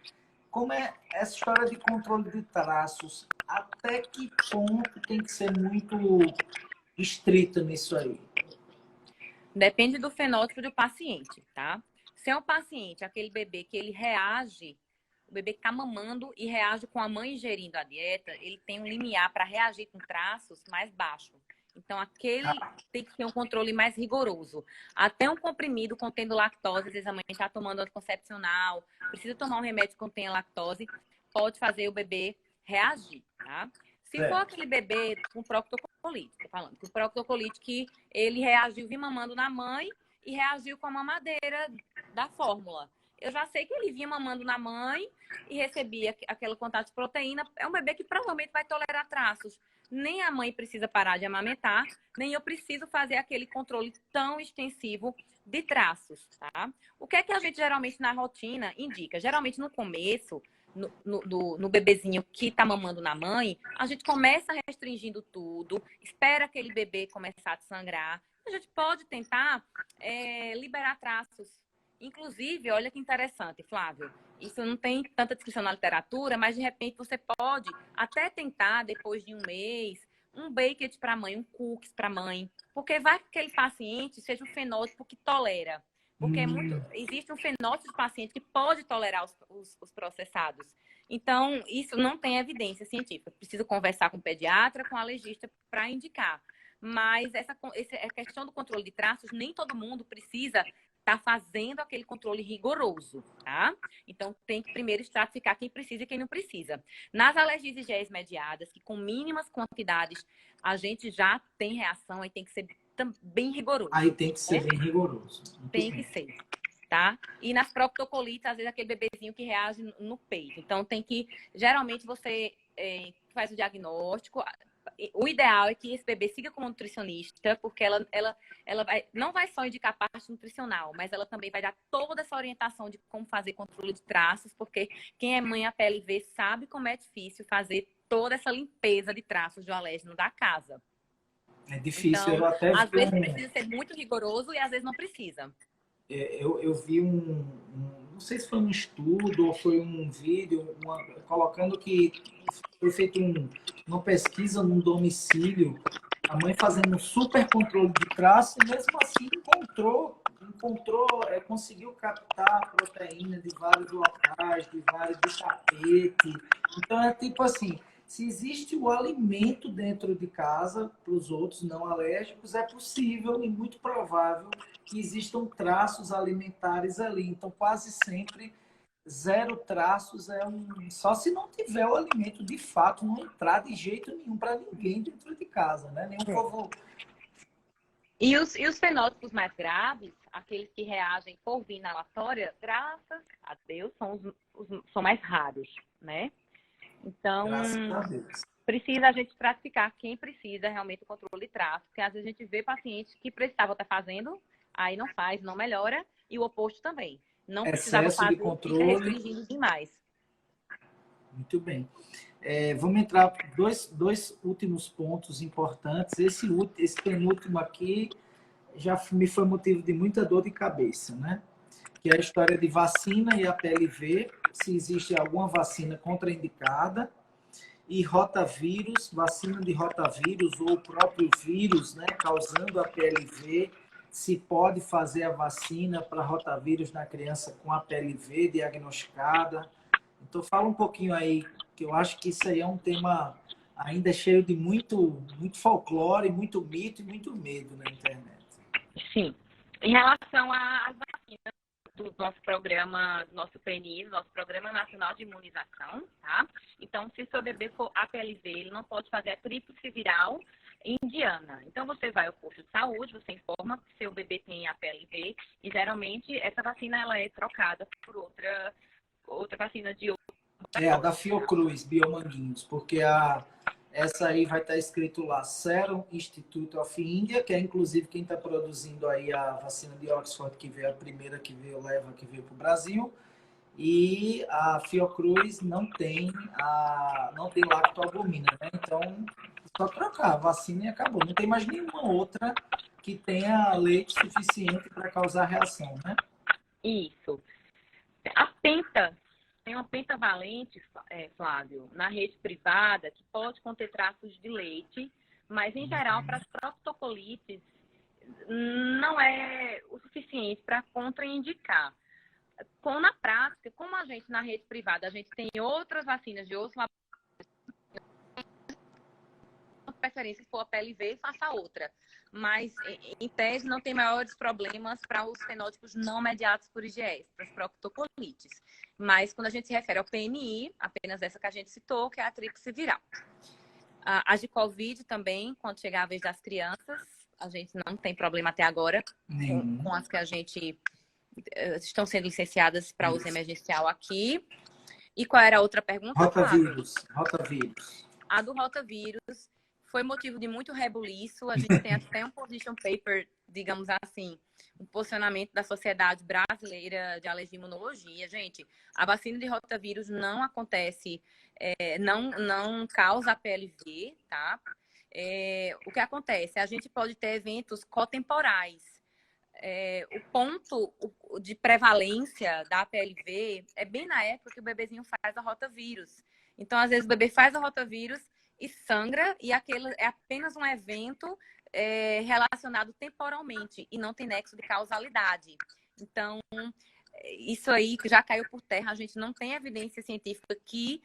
como é essa história de controle de traços, até que ponto tem que ser muito estrita nisso aí? Depende do fenótipo do paciente, tá? Se é um paciente, aquele bebê que ele reage, o bebê que está mamando e reage com a mãe ingerindo a dieta, ele tem um limiar para reagir com traços mais baixo. Então, aquele tem que ter um controle mais rigoroso. Até um comprimido contendo lactose, às vezes a mãe está tomando anticoncepcional, precisa tomar um remédio que contenha lactose, pode fazer o bebê reagir, tá? Se for Certo. aquele bebê com proctocolite, tô falando, com proctocolite que ele reagiu, vinha mamando na mãe e reagiu com a mamadeira da fórmula. Eu já sei que ele vinha mamando na mãe e recebia aquele contato de proteína. É um bebê que provavelmente vai tolerar traços. nem a mãe precisa parar de amamentar, nem eu preciso fazer aquele controle tão extensivo de traços, tá? O que é que a gente geralmente na rotina indica? Geralmente no começo, no bebezinho que está mamando na mãe, a gente começa restringindo tudo, espera aquele bebê começar a sangrar. A gente pode tentar liberar traços. Inclusive, olha que interessante, Flávio. Isso não tem tanta descrição na literatura, mas de repente você pode até tentar, depois de um mês, um baked para a mãe, um cookies para a mãe. Porque vai que aquele paciente seja um fenótipo que tolera. Porque existe um fenótipo de paciente que pode tolerar os processados. Então, isso não tem evidência científica. Preciso conversar com o pediatra, com o alergista para indicar. Mas essa questão do controle de traços, nem todo mundo precisa estar fazendo aquele controle rigoroso, tá? Então, tem que primeiro estratificar quem precisa e quem não precisa. Nas alergias IgEs mediadas, que com mínimas quantidades a gente já tem reação, aí tem que ser bem rigoroso. Aí tem que ser bem rigoroso. Tem que ser, tá? E nas proctocolites, às vezes aquele bebezinho que reage no peito. Então, tem que... Geralmente, você faz o diagnóstico. O ideal é que esse bebê siga com um nutricionista, porque ela não vai só indicar a parte nutricional, mas ela também vai dar toda essa orientação de como fazer controle de traços, porque quem é mãe a PLV sabe como é difícil fazer toda essa limpeza de traços de alérgeno da casa. É difícil, então, eu até às vezes precisa ser muito rigoroso e às vezes não precisa. Eu vi não sei se foi um estudo ou foi um vídeo, colocando que foi feita uma pesquisa num domicílio, a mãe fazendo um super controle de traço e mesmo assim conseguiu captar proteína de vários locais, de tapete. Então é tipo assim, se existe o alimento dentro de casa para os outros não alérgicos, é possível e muito provável que existam traços alimentares ali. Então, quase sempre, zero traços só se não tiver o alimento de fato, não entrar de jeito nenhum para ninguém dentro de casa, né? Nenhum povo. E os fenótipos mais graves, aqueles que reagem por via inalatória, graças a Deus, são mais raros, né? Então, precisa a gente estratificar quem precisa realmente do controle de traço, porque às vezes a gente vê pacientes que precisavam estar fazendo, aí não faz, não melhora, e o oposto também. Não precisava fazer, de controle, fica restringindo demais. Muito bem. Vamos entrar dois últimos pontos importantes. Esse penúltimo aqui já me foi motivo de muita dor de cabeça, né? Que é a história de vacina e a PLV, se existe alguma vacina contraindicada, e rotavírus, vacina de rotavírus ou o próprio vírus, né, causando a PLV, se pode fazer a vacina para rotavírus na criança com a PLV diagnosticada. Então, fala um pouquinho aí, que eu acho que isso aí é um tema ainda cheio de muito folclore, muito mito e muito medo na internet. Sim. Em relação às vacinas do nosso programa, nosso PNI, nosso Programa Nacional de Imunização, tá? Então, se o seu bebê for APLV, ele não pode fazer a tríplice viral indiana. Então, você vai ao posto de saúde, você informa que seu bebê tem APLV e, geralmente, essa vacina ela é trocada por outra vacina de outra a da Fiocruz, Biomanguinhos, porque essa aí vai estar escrito lá, Serum Institute of India, que é inclusive quem está produzindo aí a vacina de Oxford, que veio a primeira que veio para o Brasil, e a Fiocruz não tem lactoalbumina, né? Então, só trocar a vacina e acabou. Não tem mais nenhuma outra que tenha leite suficiente para causar reação, né? Isso. A penta, tem uma pentavalente, Flávio, na rede privada, que pode conter traços de leite, mas, em geral, para as proctocolites, não é o suficiente para contraindicar. Na prática, como a gente, na rede privada, a gente tem outras vacinas de outros preferência, se for a PLV, faça outra. Mas, em tese, não tem maiores problemas para os fenótipos não mediados por IgEs, para as proctocolites. Mas, quando a gente se refere ao PNI, apenas essa que a gente citou, que é a tríplice viral. As de Covid também, quando chegar a vez das crianças, a gente não tem problema até agora com as que a gente estão sendo licenciadas para uso emergencial aqui. E qual era a outra pergunta? Rotavírus. A do rotavírus foi motivo de muito rebuliço. A gente tem até um position paper, digamos assim, um posicionamento da Sociedade Brasileira de Alergia e Imunologia. Gente, a vacina de rotavírus não acontece, não causa PLV, tá? O que acontece? A gente pode ter eventos cotemporais. O ponto de prevalência da PLV é bem na época que o bebezinho faz a rotavírus. Então, às vezes, o bebê faz a rotavírus e sangra, e aquele é apenas um evento relacionado temporalmente e não tem nexo de causalidade. Então, isso aí que já caiu por terra, a gente não tem evidência científica que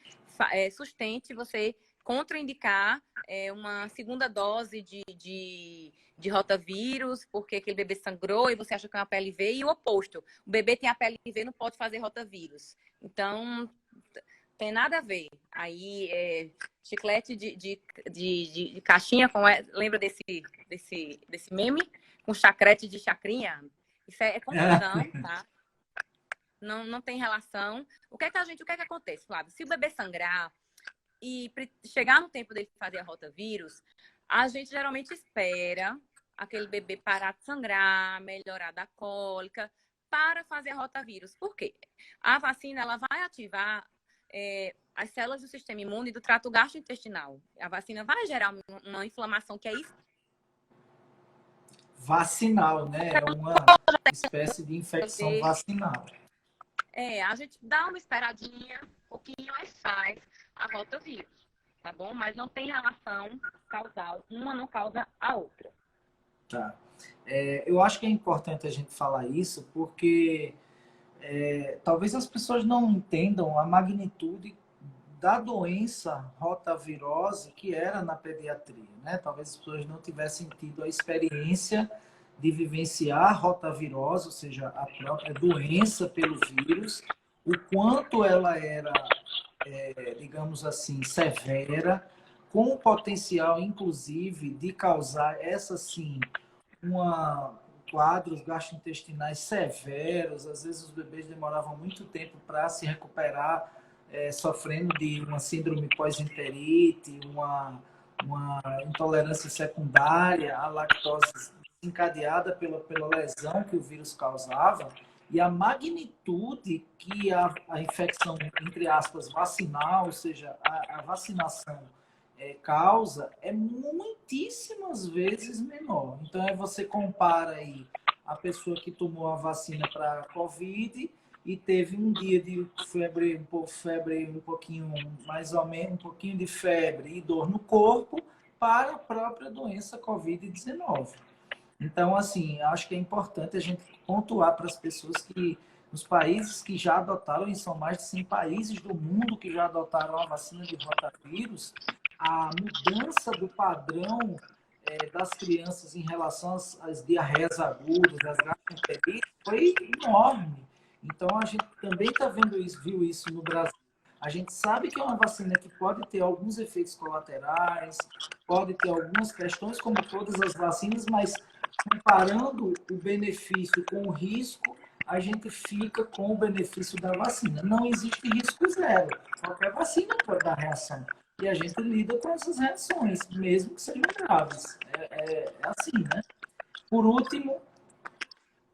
sustente você contraindicar uma segunda dose de rotavírus, porque aquele bebê sangrou e você acha que é uma PLV, e o oposto. O bebê tem a PLV, não pode fazer rotavírus. Então, tem nada a ver. Aí, chiclete de caixinha, lembra desse meme? Com chacrete de chacrinha? Isso é confusão, tá? Não tem relação. O que é que acontece, Flávio? Se o bebê sangrar e chegar no tempo dele fazer a rotavírus, a gente geralmente espera aquele bebê parar de sangrar, melhorar da cólica, para fazer a rotavírus. Por quê? A vacina ela vai ativar as células do sistema imune do trato gastrointestinal. A vacina vai gerar uma inflamação que é isso. Vacinal, né? É uma espécie de infecção vacinal. A gente dá uma esperadinha, um pouquinho, mas faz a rotavírus, tá bom? Mas não tem relação causal. Uma não causa a outra. Tá. Eu acho que é importante a gente falar isso porque talvez as pessoas não entendam a magnitude da doença rotavirose que era na pediatria, né? Talvez as pessoas não tivessem tido a experiência de vivenciar rotavirose, ou seja, a própria doença pelo vírus, o quanto ela era, digamos assim, severa, com o potencial, inclusive, de causar essa, sim, quadros gastrointestinais severos. Às vezes os bebês demoravam muito tempo para se recuperar, sofrendo de uma síndrome pós-enterite, uma intolerância secundária à lactose encadeada pela lesão que o vírus causava. E a magnitude que a infecção, entre aspas, vacinal, ou seja, a vacinação causa é muitíssimas vezes menor. Então, você compara aí a pessoa que tomou a vacina para Covid e teve um dia de febre, um pouquinho mais ou menos, um pouquinho de febre e dor no corpo para a própria doença Covid-19. Então, assim, acho que é importante a gente pontuar para as pessoas que nos países que já adotaram, e são mais de 100 países do mundo que já adotaram a vacina de rotavírus, a mudança do padrão das crianças em relação às diarreias agudas, às gastroenterites, foi enorme. Então, a gente também viu isso no Brasil. A gente sabe que é uma vacina que pode ter alguns efeitos colaterais, pode ter algumas questões, como todas as vacinas, mas comparando o benefício com o risco, a gente fica com o benefício da vacina. Não existe risco zero. Qualquer vacina pode dar reação. E a gente lida com essas reações, mesmo que sejam graves. É assim, né? Por último,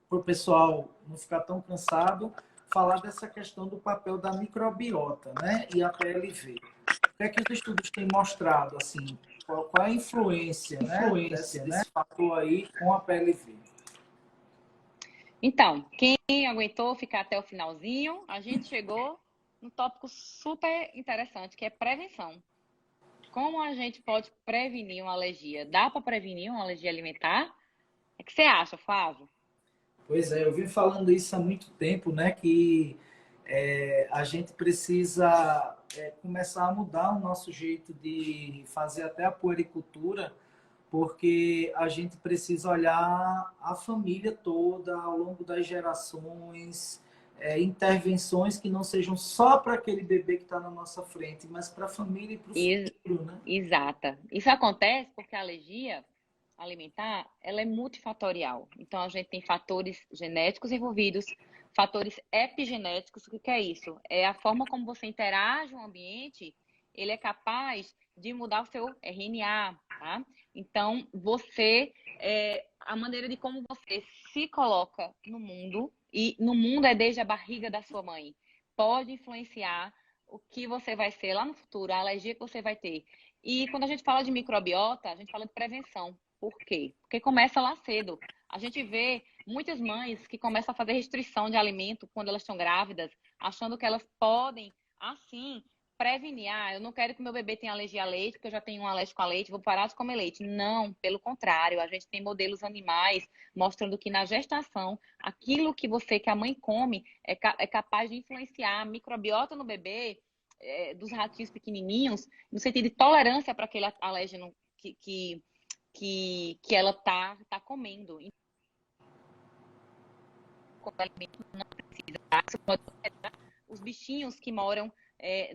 para o pessoal não ficar tão cansado, falar dessa questão do papel da microbiota, né? E a PLV. O que é que os estudos têm mostrado, assim? Qual é a influência desse fator aí com a PLV? Então, quem aguentou ficar até o finalzinho, a gente chegou num tópico super interessante, que é prevenção. Como a gente pode prevenir uma alergia? Dá para prevenir uma alergia alimentar? O que você acha, Flávio? Pois é, eu vim falando isso há muito tempo, né? Que a gente precisa começar a mudar o nosso jeito de fazer até a puericultura, porque a gente precisa olhar a família toda ao longo das gerações, intervenções que não sejam só para aquele bebê que está na nossa frente, mas para a família e para o futuro, né? Exata. Isso acontece porque a alergia alimentar, ela é multifatorial. Então, a gente tem fatores genéticos envolvidos, fatores epigenéticos. O que é isso? É a forma como você interage com o ambiente, ele é capaz de mudar o seu RNA, tá? Então, a maneira de como você se coloca no mundo, e no mundo é desde a barriga da sua mãe, pode influenciar o que você vai ser lá no futuro, a alergia que você vai ter. E quando a gente fala de microbiota, a gente fala de prevenção. Por quê? Porque começa lá cedo. A gente vê muitas mães que começam a fazer restrição de alimento quando elas estão grávidas, achando que elas podem, assim, prevenir. Ah, eu não quero que meu bebê tenha alergia a leite, porque eu já tenho um alérgico a leite, vou parar de comer leite. Não, pelo contrário, a gente tem modelos animais mostrando que na gestação, aquilo que a mãe come é capaz de influenciar a microbiota no bebê, dos ratinhos pequenininhos, no sentido de tolerância para aquele alérgeno que ela tá comendo. Então, o alimento não precisa, tá? Isso pode afetar os bichinhos que moram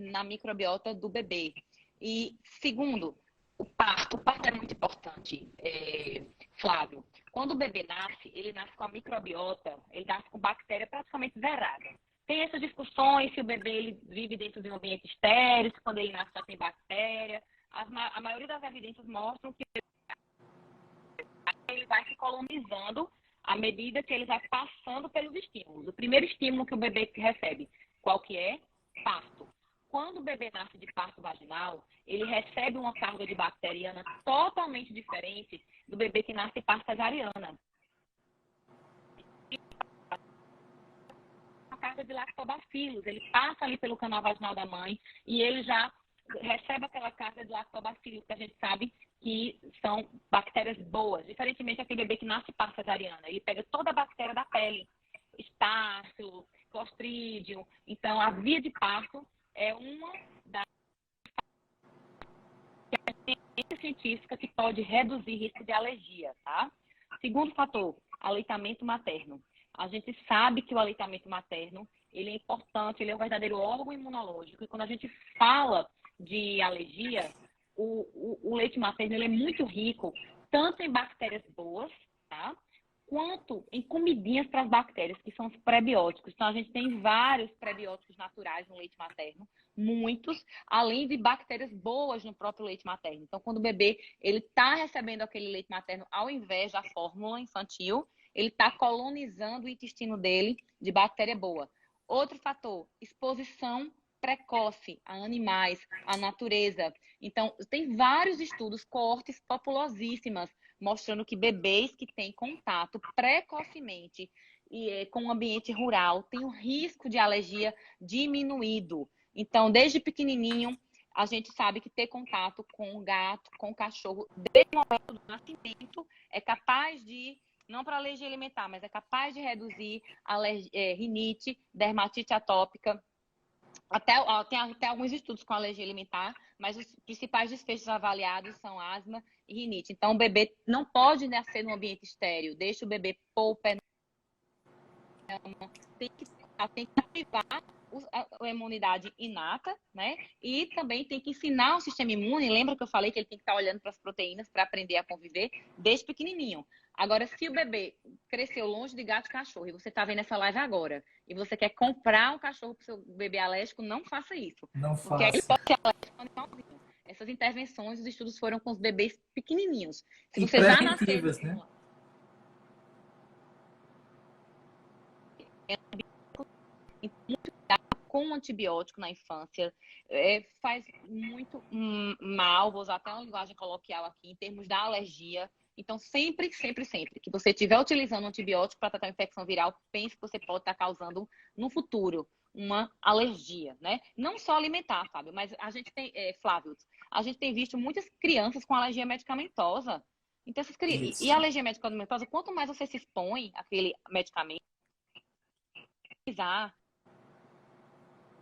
na microbiota do bebê. E, segundo, o parto. O parto é muito importante, Flávio. Quando o bebê nasce, ele nasce com a microbiota, ele nasce com bactéria praticamente zerada. Tem essas discussões se o bebê ele vive dentro de um ambiente estéril, se quando ele nasce já tem bactéria. A maioria das evidências mostram que ele vai se colonizando à medida que ele vai passando pelos estímulos. O primeiro estímulo que o bebê recebe, qual que é? Parto. Quando o bebê nasce de parto vaginal, ele recebe uma carga de bacteriana totalmente diferente do bebê que nasce de parto cesariana. Uma carga de lactobacilos, ele passa ali pelo canal vaginal da mãe e ele já recebe aquela carga de lactobacilos que a gente sabe que são bactérias boas, diferentemente daquele bebê que nasce parto cesariana. Ele pega toda a bactéria da pele, estáfilo, clostridium. Então, a via de parto é uma das científica que pode reduzir risco de alergia, tá? Segundo fator, aleitamento materno. A gente sabe que o aleitamento materno, ele é importante, ele é um verdadeiro órgão imunológico. E quando a gente fala de alergia, o leite materno ele é muito rico, tanto em bactérias boas, tá? Quanto em comidinhas para as bactérias, que são os prebióticos. Então, a gente tem vários prebióticos naturais no leite materno, muitos, além de bactérias boas no próprio leite materno. Então, quando o bebê ele está recebendo aquele leite materno ao invés da fórmula infantil, ele está colonizando o intestino dele de bactéria boa. Outro fator, exposição precoce a animais, à natureza. Então, tem vários estudos, coortes populosíssimas, mostrando que bebês que têm contato precocemente com o ambiente rural têm o risco de alergia diminuído. Então, desde pequenininho, a gente sabe que ter contato com o gato, com o cachorro, desde o momento do nascimento, é capaz de, não para alergia alimentar, mas é capaz de reduzir rinite, dermatite atópica. Tem até alguns estudos com alergia alimentar, mas os principais desfechos avaliados são asma e rinite. Então, o bebê não pode nascer num ambiente estéril. Deixa o bebê pôr o pé na cama. Tem que ativar a imunidade inata, né? E também tem que ensinar o sistema imune. Lembra que eu falei que ele tem que estar olhando para as proteínas para aprender a conviver desde pequenininho. Agora, se o bebê cresceu longe de gato e cachorro e você está vendo essa live agora e você quer comprar um cachorro para o seu bebê alérgico, não faça isso. Não Porque aí ele faça. pode ser alérgico ao animalzinho. Essas intervenções, os estudos foram com os bebês pequenininhos. Se E você já nascer preventivas, né? com antibiótico na infância faz muito mal, vou usar até uma linguagem coloquial aqui, em termos da alergia. Então, sempre, sempre, sempre que você estiver utilizando um antibiótico para tratar uma infecção viral, pense que você pode estar causando no futuro uma alergia, né? Não só alimentar, Fábio, mas a gente tem, Flávio, a gente tem visto muitas crianças com alergia medicamentosa. Então, e Isso. alergia medicamentosa, quanto mais você se expõe àquele medicamento,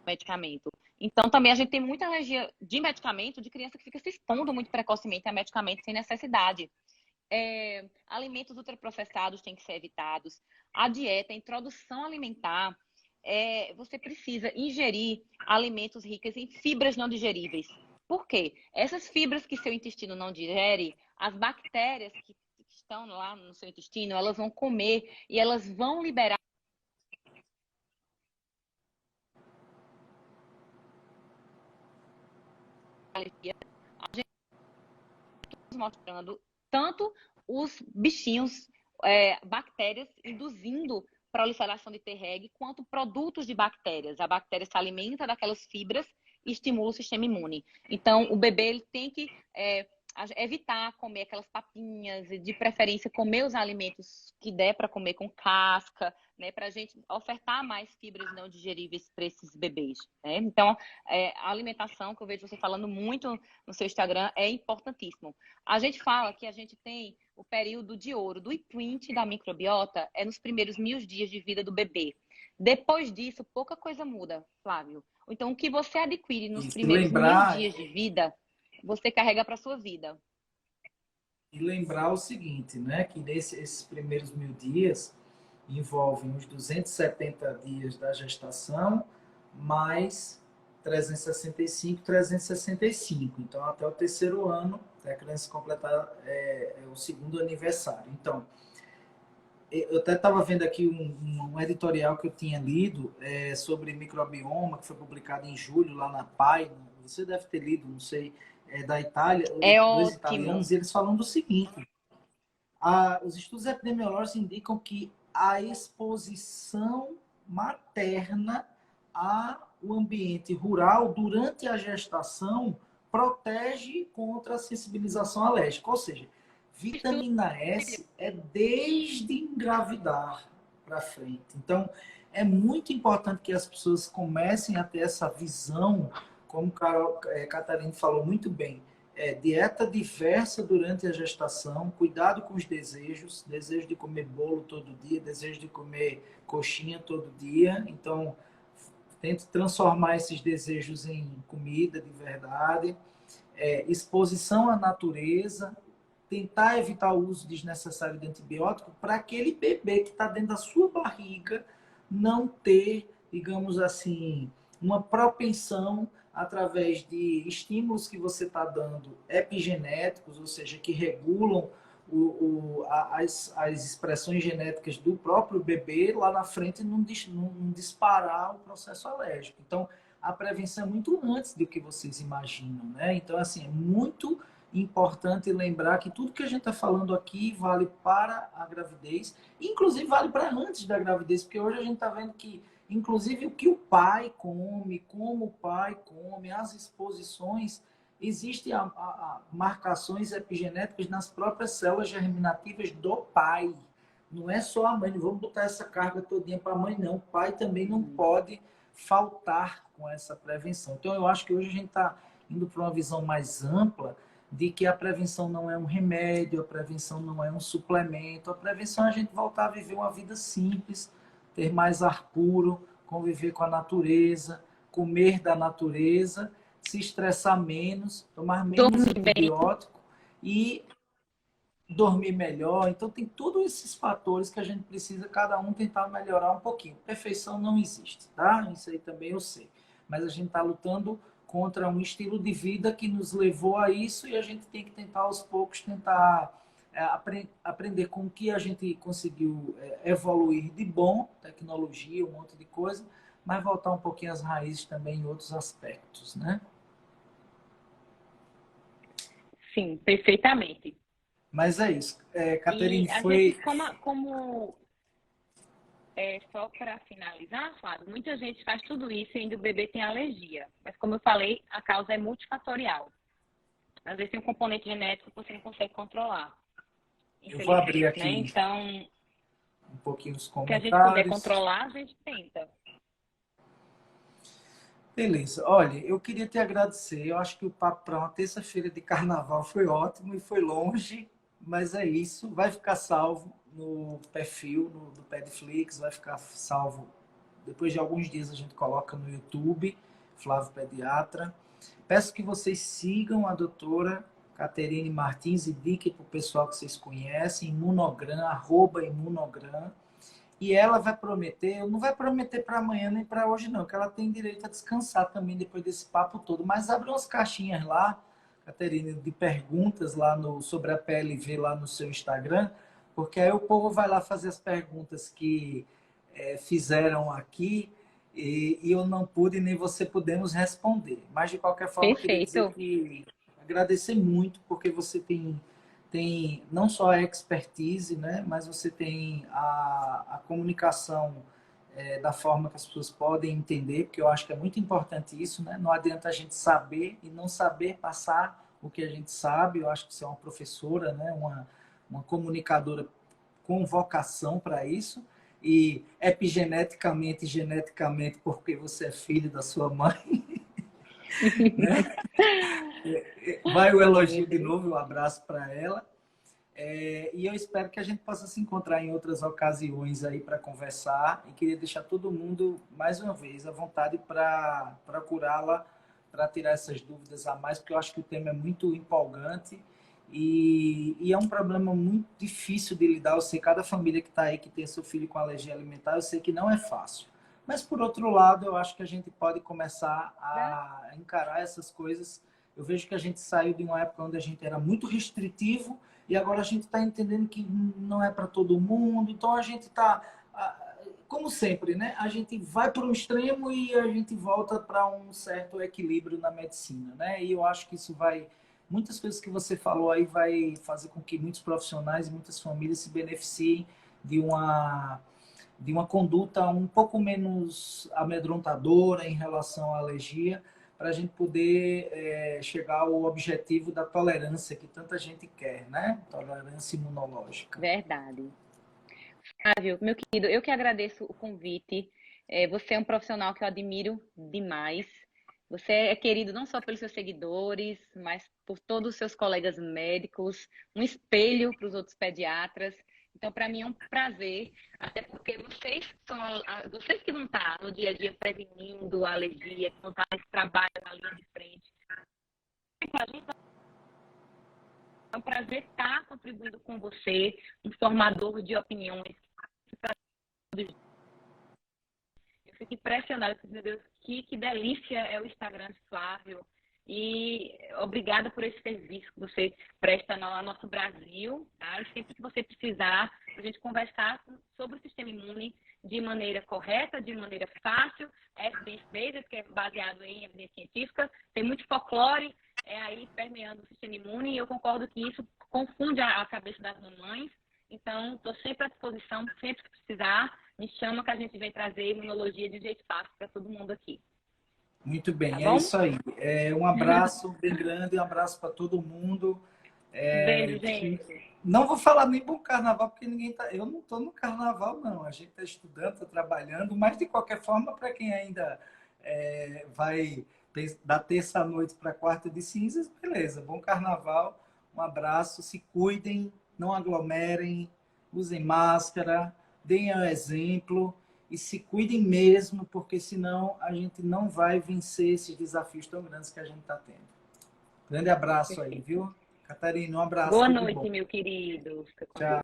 medicamento. Então, também a gente tem muita alergia de medicamento de criança que fica se expondo muito precocemente a medicamentos sem necessidade. Alimentos ultraprocessados têm que ser evitados. A dieta, a introdução alimentar, você precisa ingerir alimentos ricos em fibras não digeríveis. Por quê? Essas fibras que seu intestino não digere, as bactérias que estão lá no seu intestino, elas vão comer e elas vão liberar alergia. mostrando tanto os bichinhos, bactérias induzindo proliferação de Treg, quanto produtos de bactérias. A bactéria se alimenta daquelas fibras e estimula o sistema imune. Então, o bebê ele tem que evitar comer aquelas papinhas, e de preferência comer os alimentos que der para comer com casca, né, para a gente ofertar mais fibras não digeríveis para esses bebês, né? Então, a alimentação, que eu vejo você falando muito no seu Instagram, é importantíssimo. A gente fala que a gente tem o período de ouro do imprint da microbiota é nos primeiros 1000 dias de vida do bebê. Depois disso, pouca coisa muda, Flávio. Então, o que você adquire nos primeiros 1000 dias de vida, você carrega para sua vida. E lembrar o seguinte, né? Que esses primeiros 1000 dias envolvem os 270 dias da gestação, mais 365, 365. Então, até o terceiro ano, até a criança completar o segundo aniversário. Então, eu até estava vendo aqui um editorial que eu tinha lido sobre microbioma, que foi publicado em julho lá na PAI. Você deve ter lido, não sei, da Itália. Dois italianos, e eles falam do seguinte: os estudos epidemiológicos indicam que a exposição materna ao ambiente rural durante a gestação protege contra a sensibilização alérgica. Ou seja, vitamina S é desde engravidar para frente. Então, é muito importante que as pessoas comecem a ter essa visão, como a Catarina falou muito bem, dieta diversa durante a gestação, cuidado com os desejos, desejo de comer bolo todo dia, desejo de comer coxinha todo dia. Então, tente transformar esses desejos em comida de verdade. Exposição à natureza, tentar evitar o uso desnecessário de antibiótico para aquele bebê que está dentro da sua barriga não ter, digamos assim, uma propensão através de estímulos que você está dando epigenéticos, ou seja, que regulam as expressões genéticas do próprio bebê, lá na frente não disparar o processo alérgico. Então, a prevenção é muito antes do que vocês imaginam, né? Então, assim, é muito importante lembrar que tudo que a gente está falando aqui vale para a gravidez, inclusive vale para antes da gravidez, porque hoje a gente está vendo que, inclusive, o que o pai come, como o pai come, as exposições, existem marcações epigenéticas nas próprias células germinativas do pai. Não é só a mãe, não vamos botar essa carga todinha para a mãe, não. O pai também não pode faltar com essa prevenção. Então, eu acho que hoje a gente está indo para uma visão mais ampla de que a prevenção não é um remédio, a prevenção não é um suplemento. A prevenção é a gente voltar a viver uma vida simples, ter mais ar puro, conviver com a natureza, comer da natureza, se estressar menos, tomar menos antibiótico e dormir melhor. Então, tem todos esses fatores que a gente precisa, cada um, tentar melhorar um pouquinho. Perfeição não existe, tá? Isso aí também eu sei. Mas a gente está lutando contra um estilo de vida que nos levou a isso e a gente tem que tentar, aos poucos, tentar aprender com o que a gente conseguiu evoluir de bom, tecnologia, um monte de coisa, mas voltar um pouquinho às raízes também em outros aspectos, né? Sim, perfeitamente. Mas é isso. Caterine, gente, só para finalizar, Flávio, muita gente faz tudo isso e ainda o bebê tem alergia. Mas, como eu falei, a causa é multifatorial. Às vezes tem um componente genético que você não consegue controlar. Eu vou abrir aqui, né? Então, um pouquinho os o que comentários. a gente puder controlar, a gente tenta. Beleza. Olha, eu queria te agradecer. Eu acho que o papo para uma terça-feira de carnaval foi ótimo e foi longe, mas é isso. Vai ficar salvo no perfil do Pedflix, vai ficar salvo. Depois de alguns dias a gente coloca no YouTube, Flávio Pediatra. Peço que vocês sigam a doutora Caterine Martins e indiquem para o pessoal que vocês conhecem, Imunogram, @Imunogram. E ela vai prometer, não vai prometer para amanhã nem para hoje não, que ela tem direito a descansar também depois desse papo todo. Mas abre umas caixinhas lá, Caterine, de perguntas lá sobre a PLV lá no seu Instagram, porque aí o povo vai lá fazer as perguntas que fizeram aqui e eu não pude nem você pudemos responder. Mas de qualquer forma, eu queria dizer que agradecer muito, porque você tem não só a expertise, né, mas você tem a comunicação da forma que as pessoas podem entender, porque eu acho que é muito importante isso, né? Não adianta a gente saber e não saber passar o que a gente sabe. Eu acho que você é uma professora, né? Uma comunicadora com vocação para isso. E epigeneticamente e geneticamente, porque você é filho da sua mãe, né? Vai o elogio de novo, um abraço para ela. E eu espero que a gente possa se encontrar em outras ocasiões aí para conversar. E queria deixar todo mundo, mais uma vez, à vontade para procurá-la, para tirar essas dúvidas a mais, porque eu acho que o tema é muito empolgante e é um problema muito difícil de lidar. Eu sei, cada família que está aí, que tem seu filho com alergia alimentar, eu sei que não é fácil. Mas, por outro lado, eu acho que a gente pode começar a encarar essas coisas. Eu vejo que a gente saiu de uma época onde a gente era muito restritivo e agora a gente está entendendo que não é para todo mundo. Então, a gente está, como sempre, né? A gente vai para um extremo e a gente volta para um certo equilíbrio na medicina, né? E eu acho que isso vai... Muitas coisas que você falou aí vai fazer com que muitos profissionais e muitas famílias se beneficiem de uma conduta um pouco menos amedrontadora em relação à alergia, para a gente poder chegar ao objetivo da tolerância que tanta gente quer, né? Tolerância imunológica. Verdade. Flávio, meu querido, eu que agradeço o convite. Você é um profissional que eu admiro demais. Você é querido não só pelos seus seguidores, mas por todos os seus colegas médicos, um espelho para os outros pediatras. Então, para mim é um prazer, até porque vocês que não estão no dia a dia prevenindo a alergia, que não estão nesse trabalho na linha de frente, pra gente é um prazer estar contribuindo com você, um formador de opiniões. Eu fico impressionada, meu Deus, que delícia é o Instagram de Flávio. E obrigada por esse serviço que você presta no nosso Brasil, tá? E sempre que você precisar, a gente conversar sobre o sistema imune de maneira correta, de maneira fácil, evidence-based, que é baseado em evidência científica, tem muito folclore aí permeando o sistema imune, e eu concordo que isso confunde a cabeça das mamães. Então, estou sempre à disposição, sempre que precisar, me chama que a gente vem trazer imunologia de jeito fácil para todo mundo aqui. Muito bem, Tá é bom? isso aí. Um abraço bem grande, um abraço para todo mundo. Beijo, gente. Não vou falar nem bom carnaval, porque eu não estou no carnaval, não. A gente está estudando, está trabalhando, mas de qualquer forma, para quem ainda vai da terça-noite para quarta de cinzas, beleza, bom carnaval, um abraço, se cuidem, não aglomerem, usem máscara, deem o exemplo. E se cuidem mesmo, porque senão a gente não vai vencer esses desafios tão grandes que a gente está tendo. Grande abraço aí, viu? Catarina, um abraço. Boa Tudo noite, bom. meu querido. Tchau.